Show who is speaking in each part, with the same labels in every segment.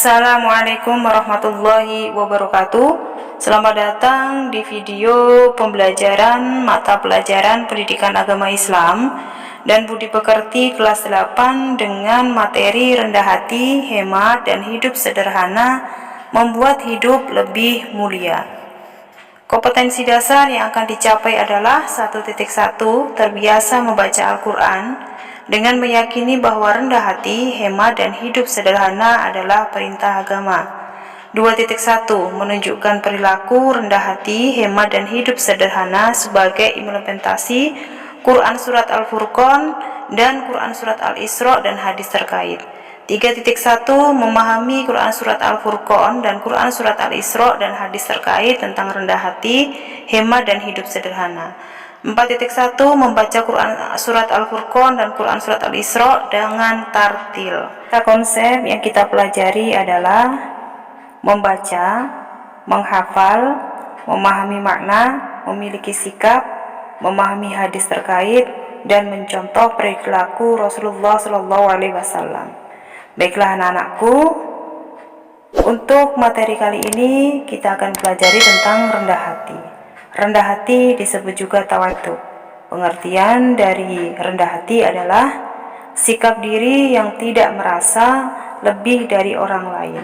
Speaker 1: Assalamualaikum warahmatullahi wabarakatuh. Selamat datang di video pembelajaran mata pelajaran Pendidikan Agama Islam dan Budi Pekerti kelas 8 dengan materi rendah hati, hemat, dan hidup sederhana membuat hidup lebih mulia. Kompetensi dasar yang akan dicapai adalah 1.1 terbiasa membaca Al-Quran dengan meyakini bahwa rendah hati, hemat, dan hidup sederhana adalah perintah agama. 2.1 menunjukkan perilaku rendah hati, hemat, dan hidup sederhana sebagai implementasi Quran Surat Al-Furqan dan Quran Surat Al-Isra dan hadis terkait. 3.1 memahami Quran Surat Al-Furqan dan Quran Surat Al-Isra dan hadis terkait tentang rendah hati, hemat, dan hidup sederhana. 4.1 membaca Quran Surat Al-Furqan dan Quran Surat Al-Isra dengan tartil. Konsep yang kita pelajari adalah membaca, menghafal, memahami makna, memiliki sikap, memahami hadis terkait, dan mencontoh perilaku Rasulullah SAW. Baiklah anak-anakku, untuk materi kali ini kita akan pelajari tentang rendah hati. Rendah hati disebut juga tawadhu. Pengertian dari rendah hati adalah sikap diri yang tidak merasa lebih dari orang lain.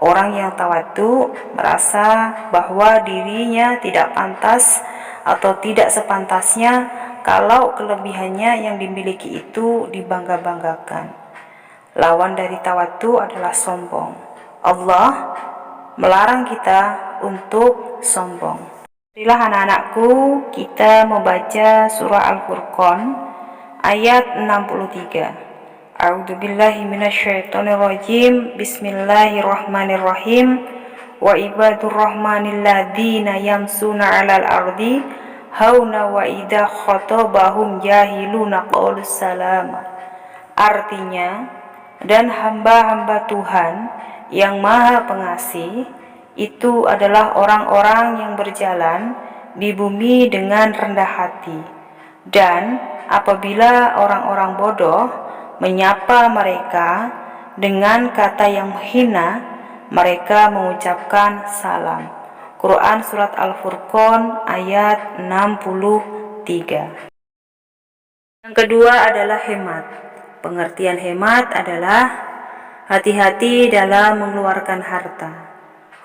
Speaker 1: Orang yang tawadhu merasa bahwa dirinya tidak pantas atau tidak sepantasnya kalau kelebihannya yang dimiliki itu dibangga-banggakan. Lawan dari tawadhu adalah sombong. Allah melarang kita untuk sombong. Marilah anak-anakku, kita membaca surah Al-Furqan ayat 63. A'udzubillahi minasyaitonirrajim. Bismillahirrahmanirrahim. Wa ibadur rahmanil ladzina yamsuna 'alal ardi hauna wa idza khatabahum jahiluna qalu salama. Artinya, dan hamba-hamba Tuhan yang Maha Pengasih itu adalah orang-orang yang berjalan di bumi dengan rendah hati, dan apabila orang-orang bodoh menyapa mereka dengan kata yang hina, mereka mengucapkan salam. Quran Surat Al-Furqan ayat 63. Yang kedua adalah hemat. Pengertian hemat adalah hati-hati dalam mengeluarkan harta,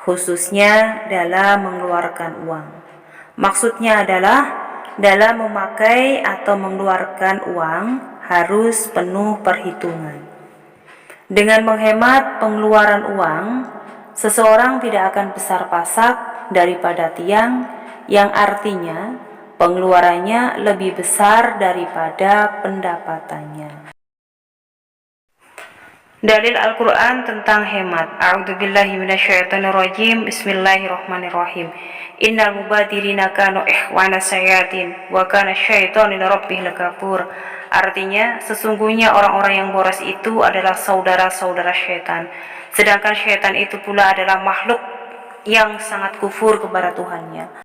Speaker 1: khususnya dalam mengeluarkan uang. Maksudnya adalah dalam memakai atau mengeluarkan uang harus penuh perhitungan. Dengan menghemat pengeluaran uang, seseorang tidak akan besar pasak daripada tiang, yang artinya pengeluarannya lebih besar daripada pendapatannya. Dalil Al-Quran tentang hemat. A'udzubillahi minasyaitonirrajim. Bismillahirrahmanirrahim. Innal mubadirina kanu ikhwana sayatin wa kana syaitanu lirabbih lakafur. Artinya, sesungguhnya orang-orang yang boros itu adalah saudara-saudara syaitan, sedangkan syaitan itu pula adalah makhluk yang sangat kufur kepada Tuhannya.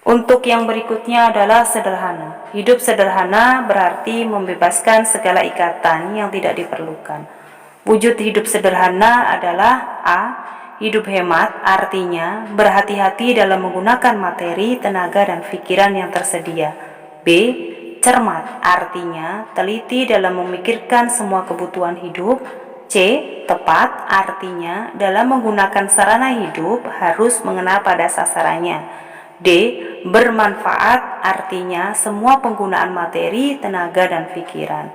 Speaker 1: Untuk yang berikutnya adalah sederhana. Hidup sederhana berarti membebaskan segala ikatan yang tidak diperlukan. Wujud hidup sederhana adalah A. Hidup hemat, artinya berhati-hati dalam menggunakan materi, tenaga, dan pikiran yang tersedia. B. Cermat, artinya teliti dalam memikirkan semua kebutuhan hidup. C. Tepat, artinya dalam menggunakan sarana hidup harus mengenal pada sasarannya. D. Bermanfaat, artinya semua penggunaan materi, tenaga, dan pikiran.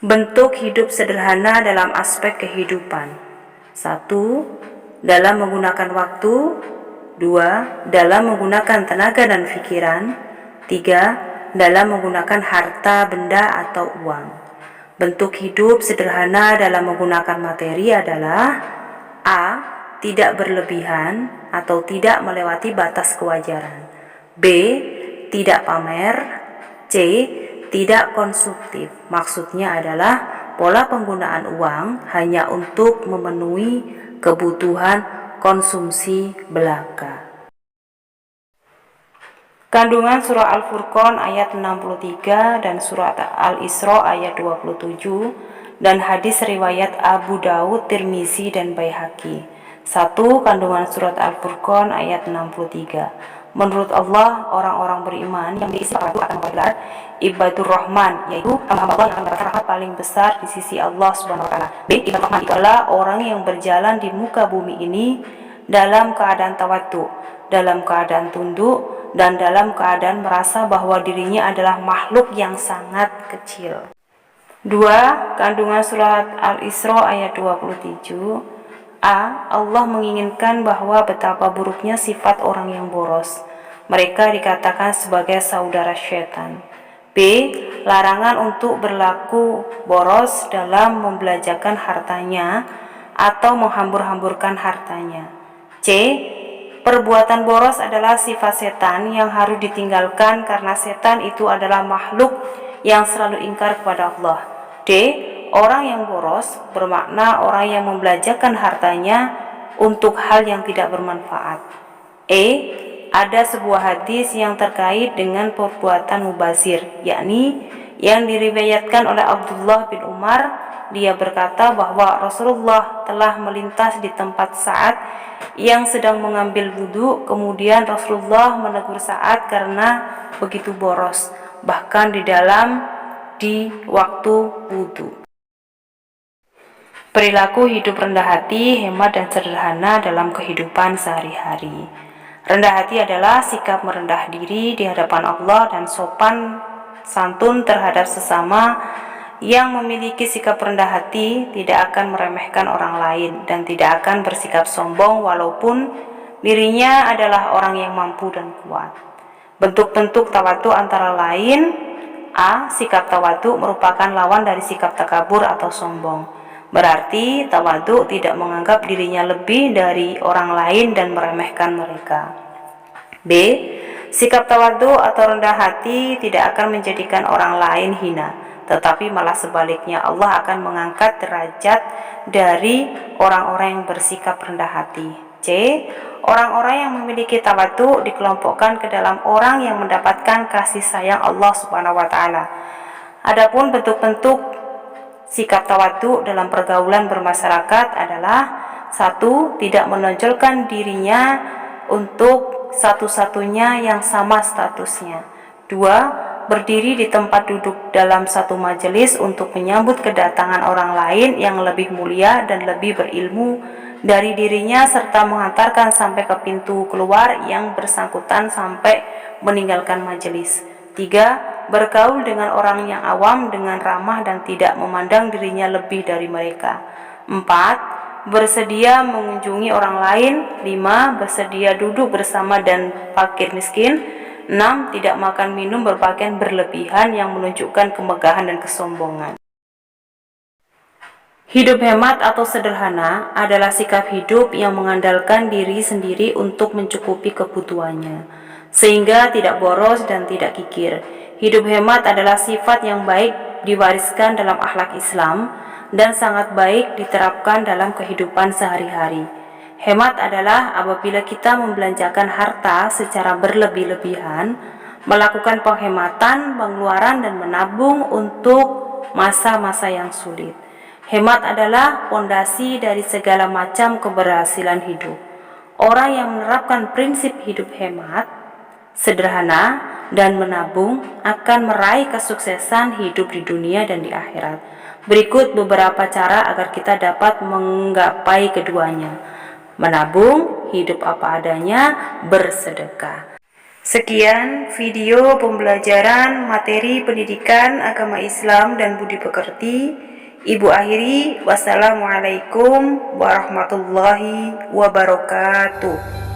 Speaker 1: Bentuk hidup sederhana dalam aspek kehidupan. 1. Dalam menggunakan waktu. 2. Dalam menggunakan tenaga dan pikiran. 3. Dalam menggunakan harta, benda, atau uang. Bentuk hidup sederhana dalam menggunakan materi adalah A. Tidak berlebihan atau tidak melewati batas kewajaran. B. Tidak pamer. C. Tidak konsumtif. Maksudnya adalah pola penggunaan uang hanya untuk memenuhi kebutuhan konsumsi belaka. Kandungan surah Al-Furqan ayat 63 dan surah Al-Isra ayat 27 dan hadis riwayat Abu Daud, Tirmizi, dan Baihaqi. 1. Kandungan surat Al-Furqan ayat 63. Menurut Allah, orang-orang beriman yang diisi sifat itu akan menggelar ibadur rahman, yaitu hamba Allah yang akan mendapatkan rahmat paling besar di sisi Allah Subhanahu wa taala. B. Ibadur rahman itu adalah orang yang berjalan di muka bumi ini dalam keadaan tawadhu, dalam keadaan tunduk, dan dalam keadaan merasa bahwa dirinya adalah makhluk yang sangat kecil. 2. Kandungan surat Al-Isra ayat 27. A. Allah menginginkan bahwa betapa buruknya sifat orang yang boros. Mereka dikatakan sebagai saudara syaitan. B. Larangan untuk berlaku boros dalam membelanjakan hartanya atau menghambur-hamburkan hartanya. C. Perbuatan boros adalah sifat setan yang harus ditinggalkan karena setan itu adalah makhluk yang selalu ingkar kepada Allah. D. Orang yang boros bermakna orang yang membelanjakan hartanya untuk hal yang tidak bermanfaat. E. Ada sebuah hadis yang terkait dengan perbuatan mubazir, yakni yang diriwayatkan oleh Abdullah bin Umar. Dia berkata bahwa Rasulullah telah melintas di tempat Sa'ad yang sedang mengambil wudhu. Kemudian Rasulullah menegur Sa'ad karena begitu boros, bahkan di waktu wudhu. Perilaku hidup rendah hati, hemat, dan sederhana dalam kehidupan sehari-hari. Rendah hati adalah sikap merendah diri di hadapan Allah dan sopan santun terhadap sesama. Yang memiliki sikap rendah hati tidak akan meremehkan orang lain dan tidak akan bersikap sombong walaupun dirinya adalah orang yang mampu dan kuat. Bentuk-bentuk tawadhu antara lain: A. Sikap tawadhu merupakan lawan dari sikap takabur atau sombong. Berarti tawadhu tidak menganggap dirinya lebih dari orang lain dan meremehkan mereka. B. Sikap tawadhu atau rendah hati tidak akan menjadikan orang lain hina, tetapi malah sebaliknya Allah akan mengangkat derajat dari orang-orang yang bersikap rendah hati. C. Orang-orang yang memiliki tawadhu dikelompokkan ke dalam orang yang mendapatkan kasih sayang Allah Subhanahu wa taala. Adapun bentuk-bentuk sikap tawadhu dalam pergaulan bermasyarakat adalah: 1. Tidak menonjolkan dirinya untuk satu-satunya yang sama statusnya. 2. Berdiri di tempat duduk dalam satu majelis untuk menyambut kedatangan orang lain yang lebih mulia dan lebih berilmu dari dirinya, serta menghantarkan sampai ke pintu keluar yang bersangkutan sampai meninggalkan majelis. 3. Bergaul dengan orang yang awam dengan ramah dan tidak memandang dirinya lebih dari mereka. 4. Bersedia mengunjungi orang lain. 5. Bersedia duduk bersama dan fakir miskin. 6. Tidak makan minum berpakaian berlebihan yang menunjukkan kemegahan dan kesombongan. Hidup hemat atau sederhana adalah sikap hidup yang mengandalkan diri sendiri untuk mencukupi kebutuhannya, sehingga tidak boros dan tidak kikir. Hidup hemat adalah sifat yang baik diwariskan dalam akhlak Islam dan sangat baik diterapkan dalam kehidupan sehari-hari. Hemat adalah apabila kita membelanjakan harta secara berlebih-lebihan, melakukan penghematan, pengeluaran, dan menabung untuk masa-masa yang sulit. Hemat adalah fondasi dari segala macam keberhasilan hidup. Orang yang menerapkan prinsip hidup hemat, sederhana, dan menabung akan meraih kesuksesan hidup di dunia dan di akhirat. Berikut beberapa cara agar kita dapat menggapai keduanya: menabung, hidup apa adanya, bersedekah. Sekian video pembelajaran materi pendidikan agama Islam dan budi pekerti. Ibu akhiri, wassalamualaikum warahmatullahi wabarakatuh.